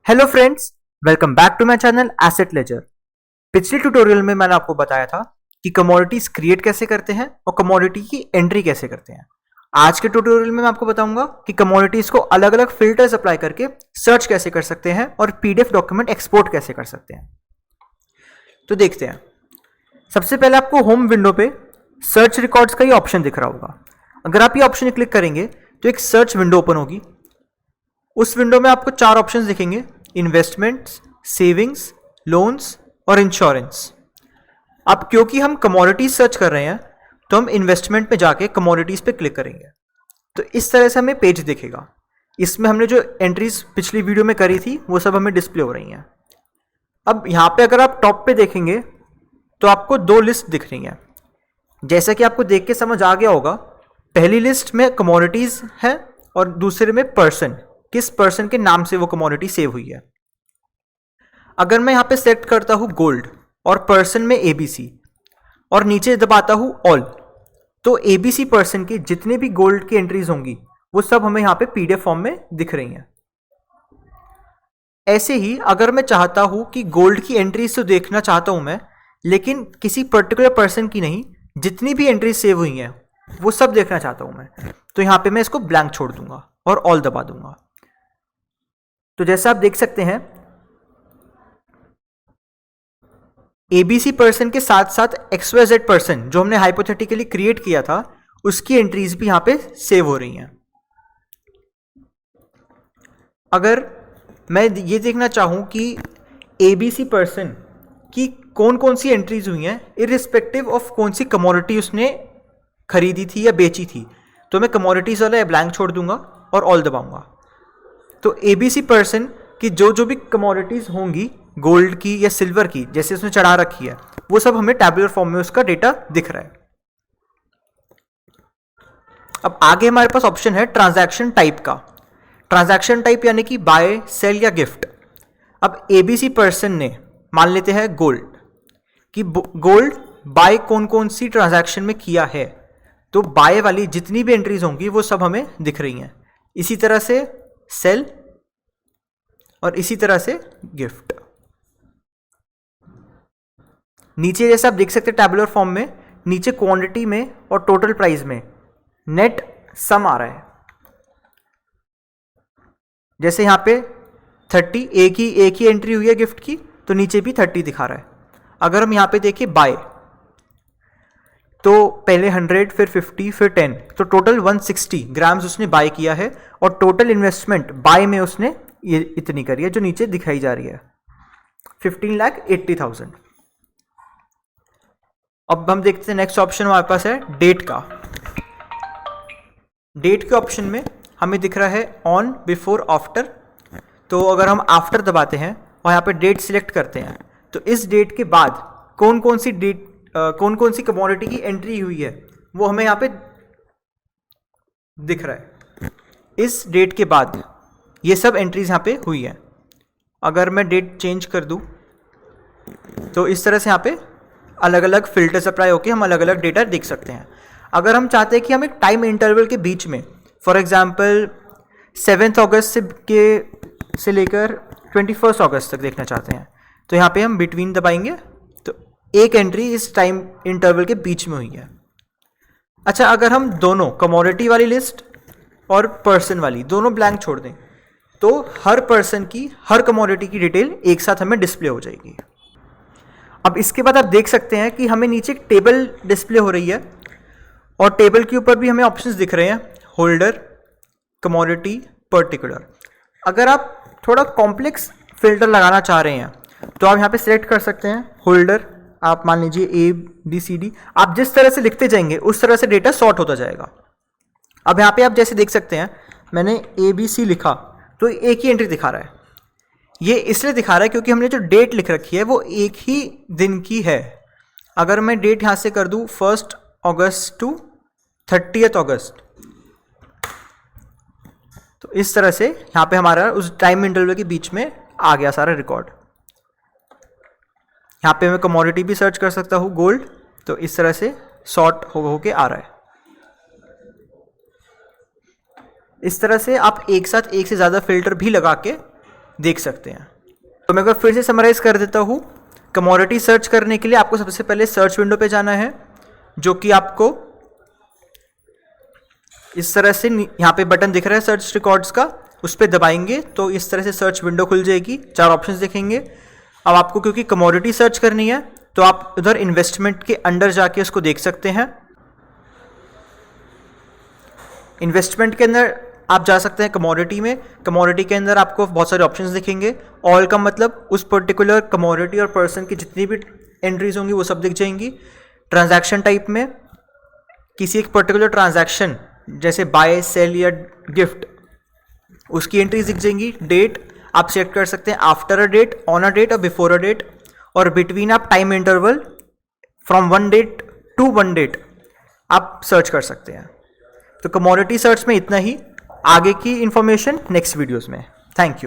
Hello friends, welcome back to my channel asset ledger. पिछले tutorial में मैंने आपको बताया था कि कमोडिटीज क्रिएट कैसे करते हैं और कमोडिटी की एंट्री कैसे करते हैं। आज के ट्यूटोरियल में मैं आपको बताऊंगा कि कमोडिटीज को अलग अलग फिल्टर्स अप्लाई करके सर्च कैसे कर सकते हैं और पीडीएफ डॉक्यूमेंट एक्सपोर्ट कैसे कर सकते हैं। तो देखते हैं। सबसे पहले आपको होम विंडो पे सर्च रिकॉर्ड्स का ये ऑप्शन दिख रहा होगा। अगर आप ये ऑप्शन क्लिक करेंगे तो एक सर्च विंडो ओपन होगी। उस विंडो में आपको चार ऑप्शंस दिखेंगे: इन्वेस्टमेंट्स, सेविंग्स, लोन्स और इंश्योरेंस। अब क्योंकि हम कमोडिटीज सर्च कर रहे हैं तो हम इन्वेस्टमेंट में जाके कमोडिटीज पे क्लिक करेंगे। तो इस तरह से हमें पेज दिखेगा। इसमें हमने जो एंट्रीज पिछली वीडियो में करी थी वो सब हमें डिस्प्ले हो रही हैं। अब यहाँ पे अगर आप टॉप पे देखेंगे तो आपको दो लिस्ट दिख रही हैं। जैसा कि आपको देख के समझ आ गया होगा, पहली लिस्ट में कमोडिटीज है और दूसरे में पर्सन, किस पर्सन के नाम से वो कमोडिटी सेव हुई है। अगर मैं यहां पे सेलेक्ट करता हूं गोल्ड और पर्सन में एबीसी और नीचे दबाता हूं ऑल, तो एबीसी पर्सन की जितने भी गोल्ड की एंट्रीज होंगी वो सब हमें यहां पे पीडीएफ फॉर्म में दिख रही हैं। ऐसे ही अगर मैं चाहता हूं कि गोल्ड की एंट्रीज तो देखना चाहता हूं मैं, लेकिन किसी पर्टिकुलर पर्सन की नहीं, जितनी भी एंट्रीज सेव हुई हैं वो सब देखना चाहता हूं मैं, तो यहां पे मैं इसको ब्लैंक छोड़ दूंगा और ऑल दबा दूंगा। तो जैसा आप देख सकते हैं, एबीसी पर्सन के साथ साथ एक्सवाईजेड पर्सन जो हमने हाइपोथेटिकली क्रिएट किया था उसकी एंट्रीज भी यहां पे सेव हो रही हैं। अगर मैं ये देखना चाहूं कि एबीसी पर्सन की कौन कौन सी एंट्रीज हुई हैं इररिस्पेक्टिव ऑफ कौन सी कमोडिटी उसने खरीदी थी या बेची थी, तो मैं कमोडिटीज वाला ब्लैंक छोड़ दूंगा और ऑल दबाऊंगा। तो एबीसी पर्सन की जो भी कमोडिटीज होंगी गोल्ड की या सिल्वर की, जैसे उसने चढ़ा रखी है, वो सब हमें टैबुलर फॉर्म में उसका डेटा दिख रहा है। अब आगे हमारे पास ऑप्शन है ट्रांजैक्शन टाइप का। ट्रांजैक्शन टाइप यानी कि बाय, सेल या गिफ्ट। अब एबीसी पर्सन ने मान लेते हैं गोल्ड कि गोल्ड बाय कौन कौन सी ट्रांजैक्शन में किया है, तो बाय वाली जितनी भी एंट्रीज होंगी वो सब हमें दिख रही हैं। इसी तरह से सेल और इसी तरह से गिफ्ट। नीचे जैसे आप देख सकते हैं टैबुलर फॉर्म में, नीचे क्वांटिटी में और टोटल प्राइस में नेट सम आ रहा है। जैसे यहां पे 30 एक ही एंट्री हुई है गिफ्ट की, तो नीचे भी 30 दिखा रहा है। अगर हम यहां पे देखिए बाय, तो पहले 100 फिर 50 फिर 10, तो टोटल 160 ग्राम्स उसने बाय किया है और टोटल इन्वेस्टमेंट बाय में उसने ये इतनी करी है जो नीचे दिखाई जा रही है, 15,80,000। अब हम देखते हैं नेक्स्ट ऑप्शन हमारे पास है डेट का। डेट के ऑप्शन में हमें दिख रहा है ऑन, बिफोर, आफ्टर। तो अगर हम आफ्टर दबाते हैं और यहाँ पे डेट सिलेक्ट करते हैं, तो इस डेट के बाद कौन कौन सी कमोडिटी की एंट्री हुई है वो हमें यहाँ पे दिख रहा है। इस डेट के बाद ये सब एंट्रीज यहाँ पे हुई है। अगर मैं डेट चेंज कर दूं तो इस तरह से यहाँ पे अलग अलग फिल्टर्स अप्लाई होकर हम अलग अलग डेटा देख सकते हैं। अगर हम चाहते हैं कि हम एक टाइम इंटरवल के बीच में, फॉर एग्जांपल 7 अगस्त से लेकर 21 अगस्त तक देखना चाहते हैं, तो यहाँ पे हम बिटवीन दबाएंगे, तो एक एंट्री इस टाइम इंटरवल के बीच में हुई है। अच्छा, अगर हम दोनों कमोडिटी वाली लिस्ट और पर्सन वाली दोनों ब्लैंक छोड़ दें, तो हर पर्सन की हर कमोडिटी की डिटेल एक साथ हमें डिस्प्ले हो जाएगी। अब इसके बाद आप देख सकते हैं कि हमें नीचे एक टेबल डिस्प्ले हो रही है और टेबल के ऊपर भी हमें ऑप्शंस दिख रहे हैं: होल्डर, कमोडिटी, पर्टिकुलर। अगर आप थोड़ा कॉम्प्लेक्स फिल्टर लगाना चाह रहे हैं तो आप यहाँ पे सिलेक्ट कर सकते हैं होल्डर। आप मान लीजिए ABCD, आप जिस तरह से लिखते जाएंगे उस तरह से डेटा सॉर्ट होता जाएगा। अब यहाँ पे आप जैसे देख सकते हैं, मैंने ABC लिखा तो एक ही एंट्री दिखा रहा है। ये इसलिए दिखा रहा है क्योंकि हमने जो डेट लिख रखी है वो एक ही दिन की है। अगर मैं डेट यहां से कर दूं 1 अगस्त टू 30 अगस्त, तो इस तरह से यहां पे हमारा उस टाइम इंटरवल के बीच में आ गया सारा रिकॉर्ड। यहां पे मैं कमोडिटी भी सर्च कर सकता हूं गोल्ड, तो इस तरह से सॉर्ट होके आ रहा है। इस तरह से आप एक साथ एक से ज़्यादा फिल्टर भी लगा के देख सकते हैं। तो मैं एक बार फिर से समराइज कर देता हूँ। कमोडिटी सर्च करने के लिए आपको सबसे पहले सर्च विंडो पे जाना है, जो कि आपको इस तरह से यहाँ पे बटन दिख रहा है सर्च रिकॉर्ड्स का, उस पर दबाएंगे तो इस तरह से सर्च विंडो खुल जाएगी, 4 ऑप्शंस दिखेंगे। अब आपको क्योंकि कमोडिटी सर्च करनी है तो आप उधर इन्वेस्टमेंट के अंडर जाके उसको देख सकते हैं। इन्वेस्टमेंट के अंदर आप जा सकते हैं कमोडिटी में। कमोडिटी के अंदर आपको बहुत सारे ऑप्शंस दिखेंगे। ऑल का मतलब उस पर्टिकुलर कमोडिटी और पर्सन की जितनी भी एंट्रीज होंगी वो सब दिख जाएंगी। ट्रांजैक्शन टाइप में किसी एक पर्टिकुलर ट्रांजैक्शन जैसे बाय, सेल या गिफ्ट, उसकी एंट्रीज दिख जाएंगी। डेट आप सेट कर सकते हैं, after a date, on a date और बिफोर अ डेट, और बिटवीन आप time interval from 1 date to 1 date आप सर्च कर सकते हैं। तो कमोडिटी सर्च में इतना ही। आगे की इंफॉर्मेशन नेक्स्ट वीडियोस में। Thank you.